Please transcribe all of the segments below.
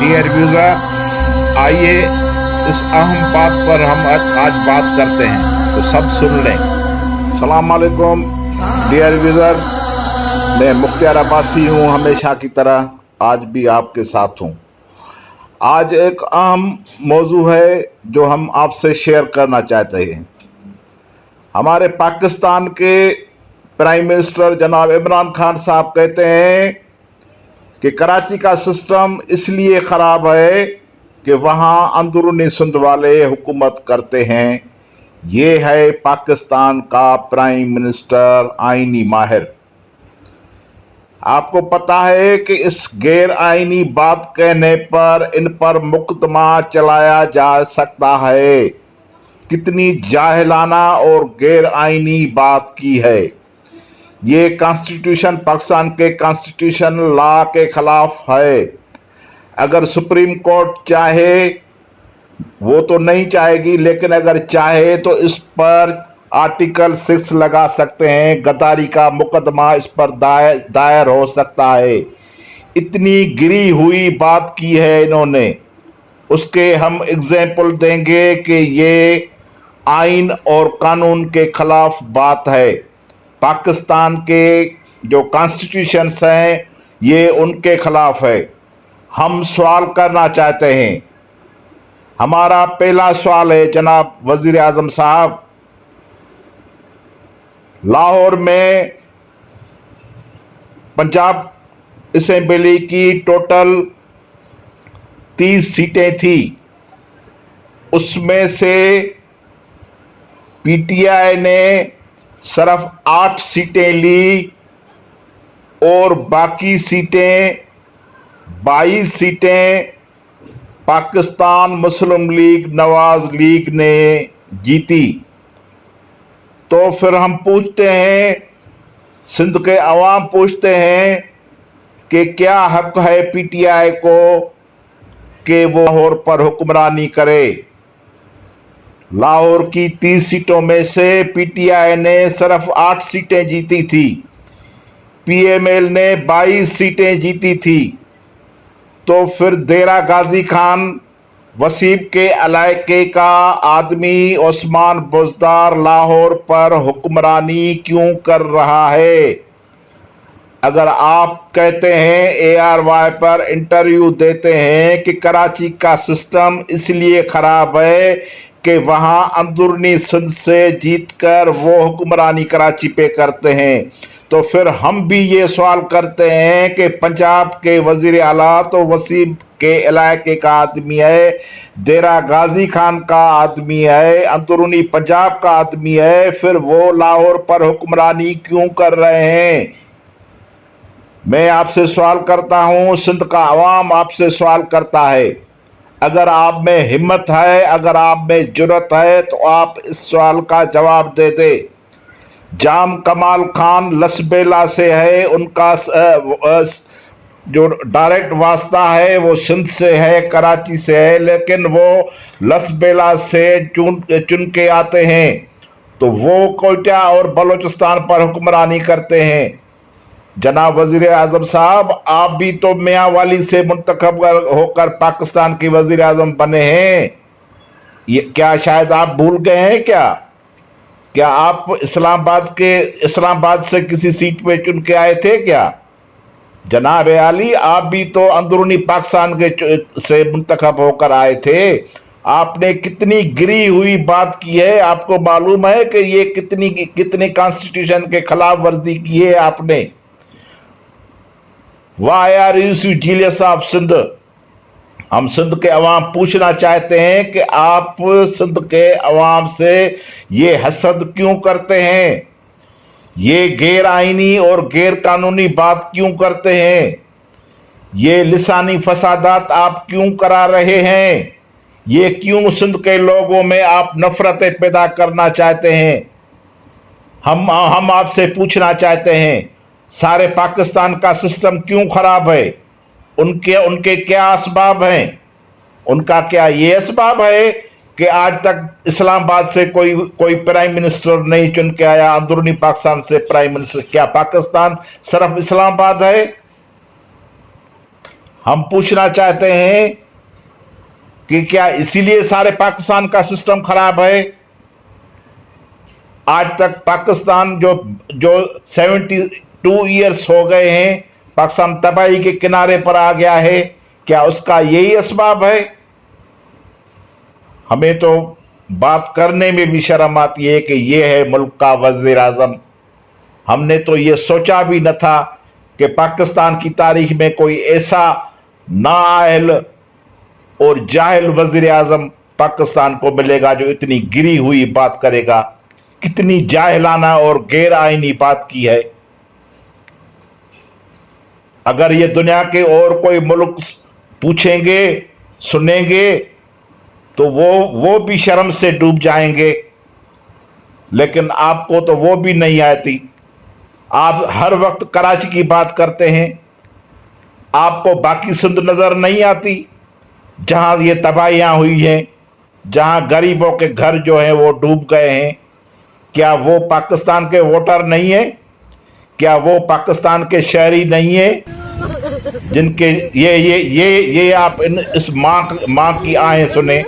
Dear viewer, आइए इस अहम बात पर हम आज बात करते हैं, तो सब सुन लें। सलाम अलैकुम डियर व्यूअर, मैं मुख्तार अब्बासी हूँ, हमेशा की तरह आज भी आपके साथ हूँ। आज एक अहम मौजू है जो हम आपसे शेयर करना चाहते हैं। हमारे पाकिस्तान के प्राइम मिनिस्टर जनाब इमरान खान साहब कहते हैं कि कराची का सिस्टम इसलिए ख़राब है कि वहाँ अंदरूनी सिंध वाले हुकूमत करते हैं। ये है पाकिस्तान का प्राइम मिनिस्टर आईनी माहिर। आपको पता है कि इस गैर आईनी बात कहने पर इन पर मुकदमा चलाया जा सकता है। कितनी जाहिलाना और गैर आईनी बात की है। ये कॉन्स्टिट्यूशन पाकिस्तान के कॉन्स्टिट्यूशन लॉ के खिलाफ है। अगर सुप्रीम कोर्ट चाहे, वो तो नहीं चाहेगी, लेकिन अगर चाहे तो इस पर आर्टिकल 6 लगा सकते हैं, गद्दारी का मुकदमा इस पर दायर हो सकता है। इतनी गिरी हुई बात की है इन्होंने, उसके हम एग्जाम्पल देंगे कि ये आइन और कानून के खिलाफ बात है। पाकिस्तान के जो कॉन्स्टिट्यूशंस हैं ये उनके खिलाफ है। हम सवाल करना चाहते हैं। हमारा पहला सवाल है जनाब वजीर आजम साहब, लाहौर में पंजाब असेंबली की टोटल 30 सीटें थी, उसमें से पीटीआई ने सिर्फ 8 सीटें ली और बाकी सीटें 22 सीटें पाकिस्तान मुस्लिम लीग नवाज लीग ने जीती। तो फिर हम पूछते हैं, सिंध के अवाम पूछते हैं कि क्या हक है पीटीआई को कि वो लाहौर पर हुक्मरानी करे। लाहौर की 30 सीटों में से पीटीआई ने सिर्फ 8 सीटें जीती थी, पीएमएल ने 22 सीटें जीती थी। तो फिर देरा गाजी खान वसीब के इलाके का आदमी उस्मान बुज़दार लाहौर पर हुक्मरानी क्यों कर रहा है? अगर आप कहते हैं ARY पर इंटरव्यू देते हैं कि कराची का सिस्टम इसलिए ख़राब है कि वहाँ अंदरूनी सिंध से जीतकर वो हुक्मरानी कराची पे करते हैं, तो फिर हम भी ये सवाल करते हैं कि पंजाब के वजीर आला तो वसीम के इलाके का आदमी है, देरा गाजी खान का आदमी है, अंदरूनी पंजाब का आदमी है, फिर वो लाहौर पर हुक्मरानी क्यों कर रहे हैं? मैं आपसे सवाल करता हूँ, सिंध का अवाम आपसे सवाल करता है। अगर आप में हिम्मत है, अगर आप में जुर्रत है, तो आप इस सवाल का जवाब दे दे। जाम कमाल खान लसबेला से है, उनका जो डायरेक्ट वास्ता है वो सिंध से है, कराची से है, लेकिन वो लसबेला से चुन के आते हैं, तो वो कोयटा और बलूचिस्तान पर हुक्मरानी करते हैं। जनाब वजीर आजम साहब, आप भी तो मियाँ वाली से मुंतखब होकर पाकिस्तान के वजीर आजम बने हैं। ये क्या शायद आप भूल गए हैं क्या आप इस्लामाबाद से किसी सीट पे चुन के आए थे क्या? जनाब आली, आप भी तो अंदरूनी पाकिस्तान के से मुंतखब होकर आए थे। आपने कितनी गिरी हुई बात की है, आपको मालूम है कि ये कितनी कॉन्स्टिट्यूशन के खिलाफ वर्जी की है आपने। वाह यार यूसुफ जीलियस ऑफ सिंध, हम सिंध के अवाम पूछना चाहते हैं कि आप सिंध के अवाम से ये हसद क्यों करते हैं? ये गैर आईनी और गैर कानूनी बात क्यों करते हैं? ये लिसानी फसादात आप क्यों करा रहे हैं? ये क्यों सिंध के लोगों में आप नफरतें पैदा करना चाहते हैं? हम आपसे पूछना चाहते हैं, सारे पाकिस्तान का सिस्टम क्यों खराब है? उनके क्या असबाब हैं? उनका क्या ये असबाब है कि आज तक इस्लामाबाद से कोई प्राइम मिनिस्टर नहीं चुन के आया, अंदरूनी पाकिस्तान से प्राइम मिनिस्टर? क्या पाकिस्तान सिर्फ इस्लामाबाद है? हम पूछना चाहते हैं कि क्या इसीलिए सारे पाकिस्तान का सिस्टम खराब है? आज तक पाकिस्तान जो जो 72 ईयर्स हो गए हैं, पाकिस्तान तबाही के किनारे पर आ गया है, क्या उसका यही असबाब है? हमें तो बात करने में भी शर्म आती है कि ये है मुल्क का वज़ीर आज़म। हमने तो ये सोचा भी न था कि पाकिस्तान की तारीख में कोई ऐसा नाअहल और जाहिल वज़ीर आज़म पाकिस्तान को मिलेगा जो इतनी गिरी हुई बात करेगा। कितनी जाहिलाना और गैर आईनी बात की है। अगर ये दुनिया के और कोई मुल्क पूछेंगे, सुनेंगे, तो वो भी शर्म से डूब जाएंगे, लेकिन आपको तो वो भी नहीं आती। आप हर वक्त कराची की बात करते हैं, आपको बाकी सिंध नजर नहीं आती जहां ये तबाहियां हुई हैं, जहां गरीबों के घर जो है वो डूब गए हैं। क्या वो पाकिस्तान के वोटर नहीं है? क्या वो पाकिस्तान के शहरी नहीं है जिनके ये आप इस माँ की आएं सुने।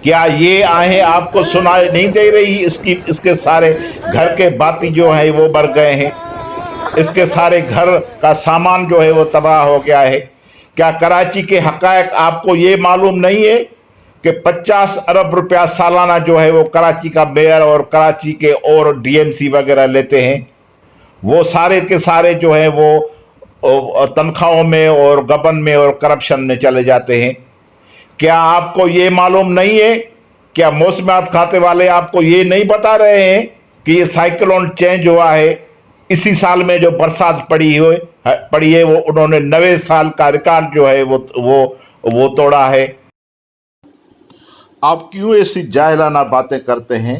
क्या ये आहें आपको सुनाई नहीं दे रही? इसके सारे घर के बाती जो है वो मर गए हैं, इसके सारे घर का सामान जो है वो तबाह हो गया है। क्या कराची के हकायक आपको ये मालूम नहीं है कि 50 अरब रुपया सालाना जो है वो कराची का मेयर और कराची के और डीएमसी वगैरह लेते हैं? वो सारे के सारे जो है वो तनख्वाहों में और गबन में और करप्शन में चले जाते हैं। क्या आपको ये मालूम नहीं है? क्या मौसमियात खाते वाले आपको ये नहीं बता रहे हैं कि ये साइक्लोन चेंज हुआ है? इसी साल में जो बरसात पड़ी है वो उन्होंने 90 साल का रिकॉर्ड जो है वो तोड़ा है। आप क्यों ऐसी जाहिलाना बातें करते हैं?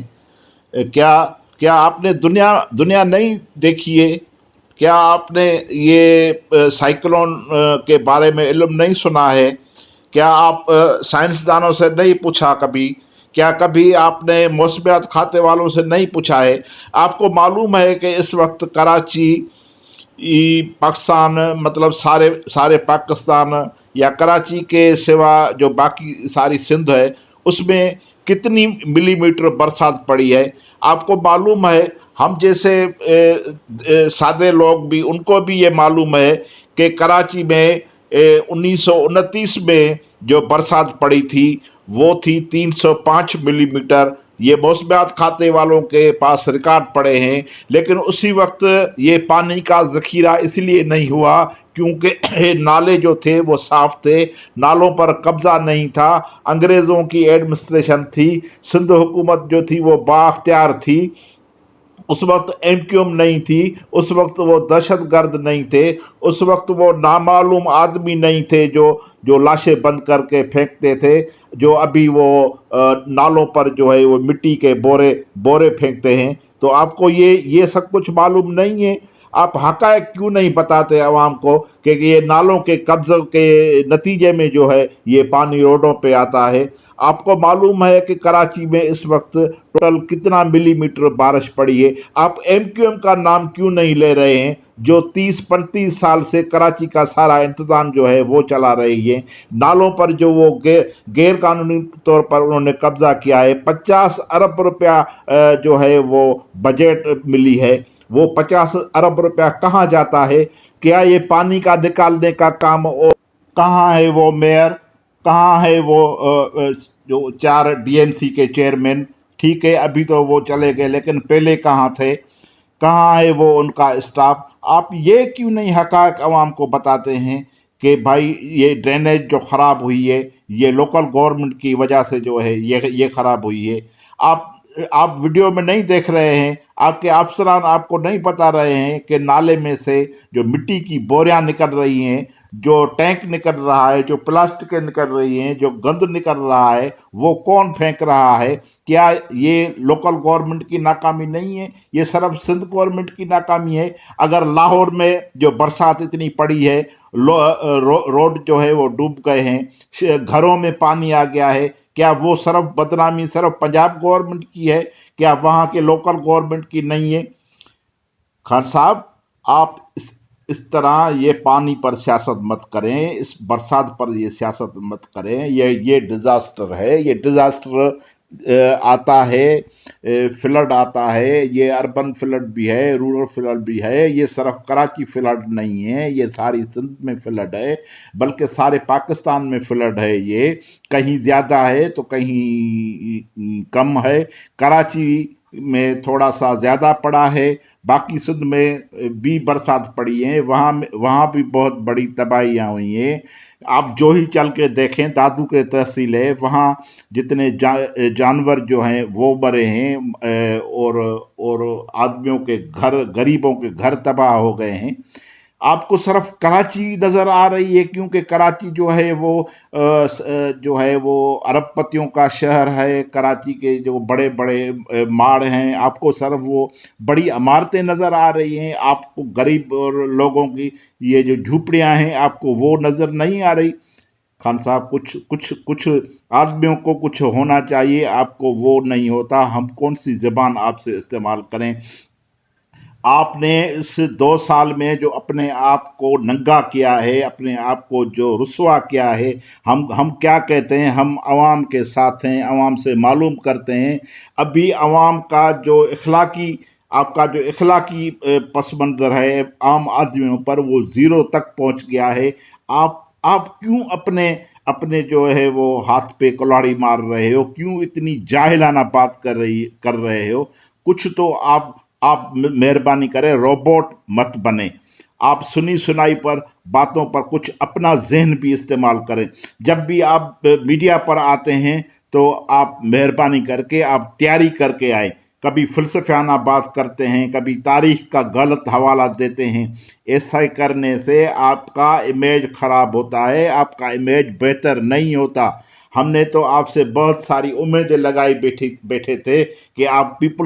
क्या आपने दुनिया नहीं देखी है? क्या आपने ये साइक्लोन के बारे में इल्म नहीं सुना है? क्या आप साइंसदानों से नहीं पूछा कभी? क्या कभी आपने मौसमियात खाते वालों से नहीं पूछा है? आपको मालूम है कि इस वक्त कराची पाकिस्तान, मतलब सारे पाकिस्तान या कराची के सिवा जो बाकी सारी सिंध है उसमें कितनी मिलीमीटर बरसात पड़ी है? आपको मालूम है? हम जैसे सादे लोग भी, उनको भी ये मालूम है कि कराची में 1929 में जो बरसात पड़ी थी वो थी 305 मिलीमीटर। ये मौसमियात खाते वालों के पास रिकॉर्ड पड़े हैं, लेकिन उसी वक्त ये पानी का ज़ख़ीरा इसलिए नहीं हुआ क्योंकि नाले जो थे वो साफ थे, नालों पर कब्ज़ा नहीं था, अंग्रेज़ों की एडमिनिस्ट्रेशन थी, सिंध हुकूमत जो थी वो बाख्तियार थी। उस वक्त एमक्यूएम नहीं थी, उस वक्त वो दहशतगर्द नहीं थे, उस वक्त वो नामालूम आदमी नहीं थे जो लाशें बंद करके फेंकते थे, जो अभी वो नालों पर जो है वो मिट्टी के बोरे फेंकते हैं। तो आपको ये सब कुछ मालूम नहीं है? आप हक़ाइक़ क्यों नहीं बताते अवाम को कि ये नालों के कब्ज़े के नतीजे में जो है ये पानी रोडों पे आता है? आपको मालूम है कि कराची में इस वक्त टोटल कितना मिलीमीटर बारिश पड़ी है? आप एमक्यूएम का नाम क्यों नहीं ले रहे हैं जो 30-35 साल से कराची का सारा इंतज़ाम जो है वो चला रही है? नालों पर जो वो गैर कानूनी तौर पर उन्होंने कब्जा किया है, 50 अरब रुपया जो है वो बजट मिली है, वो 50 अरब रुपया कहाँ जाता है? क्या ये पानी का निकालने का काम? और कहाँ है वो मेयर? कहाँ है वो जो 4 डीएमसी के चेयरमैन? ठीक है, अभी तो वो चले गए, लेकिन पहले कहाँ थे? कहाँ है वो उनका स्टाफ? आप ये क्यों नहीं हक़ाइक़ अवाम को बताते हैं कि भाई ये ड्रेनेज जो ख़राब हुई है ये लोकल गवर्नमेंट की वजह से जो है ये ख़राब हुई है? आप वीडियो में नहीं देख रहे हैं, आपके अफसरान आपको नहीं बता रहे हैं कि नाले में से जो मिट्टी की बोरियां निकल रही हैं, जो टैंक निकल रहा है, जो प्लास्टिक निकल रही हैं, जो गंद निकल रहा है, वो कौन फेंक रहा है? क्या ये लोकल गवर्नमेंट की नाकामी नहीं है? ये सिर्फ सिंध गवर्नमेंट की नाकामी है? अगर लाहौर में जो बरसात इतनी पड़ी है, रोड जो है वो डूब गए हैं, घरों में पानी आ गया है, क्या वो सिर्फ बदनामी सिर्फ पंजाब गवर्नमेंट की है? क्या वहाँ के लोकल गवर्नमेंट की नहीं है? खान साहब, आप इस तरह ये पानी पर सियासत मत करें, इस बरसात पर ये सियासत मत करें। ये डिज़ास्टर है, ये डिज़ास्टर आता है, फ्लड आता है। ये अर्बन फ्लड भी है, रूरल फ्लड भी है। ये सिर्फ कराची फ्लड नहीं है, ये सारी सिंध में फ्लड है, बल्कि सारे पाकिस्तान में फ्लड है। ये कहीं ज़्यादा है तो कहीं कम है। कराची में थोड़ा सा ज़्यादा पड़ा है, बाकी सिंध में भी बरसात पड़ी है, वहाँ भी बहुत बड़ी तबाहियाँ हुई हैं। आप जो ही चल के देखें, दादू के तहसील है, वहाँ जितने जानवर जो हैं वो मरे हैं, और आदमियों के घर, गरीबों के घर तबाह हो गए हैं। आपको सिर्फ कराची नज़र आ रही है क्योंकि कराची जो है वो जो है वो अरबपतियों का शहर है। कराची के जो बड़े बड़े माड़ हैं, आपको सिर्फ वो बड़ी इमारतें नज़र आ रही हैं। आपको गरीब और लोगों की ये जो झुपड़ियां हैं, आपको वो नज़र नहीं आ रही। खान साहब, कुछ कुछ कुछ आदमियों को कुछ होना चाहिए, आपको वो नहीं होता। हम कौन सी ज़बान आपसे इस्तेमाल करें? आपने इस 2 साल में जो अपने आप को नंगा किया है, अपने आप को जो रुसवा किया है, हम क्या कहते हैं? हम आवाम के साथ हैं, आवाम से मालूम करते हैं। अभी आवाम का जो इखलाकी, आपका जो इखलाकी पस मंज़र है आम आदमियों पर, वो ज़ीरो तक पहुंच गया है। आप क्यों अपने अपने जो है वो हाथ पे कुल्हाड़ी मार रहे हो? क्यों इतनी जाहिलाना बात कर रहे हो? कुछ तो आप मेहरबानी करें, रोबोट मत बने। आप सुनी सुनाई पर बातों पर कुछ अपना जहन भी इस्तेमाल करें। जब भी आप मीडिया पर आते हैं तो आप मेहरबानी करके आप तैयारी करके आए। कभी फ़िलसफ़ाना बात करते हैं, कभी तारीख़ का गलत हवाला देते हैं। ऐसा करने से आपका इमेज ख़राब होता है, आपका इमेज बेहतर नहीं होता। हमने तो आपसे बहुत सारी उम्मीदें लगाई बैठे थे कि आप पीपल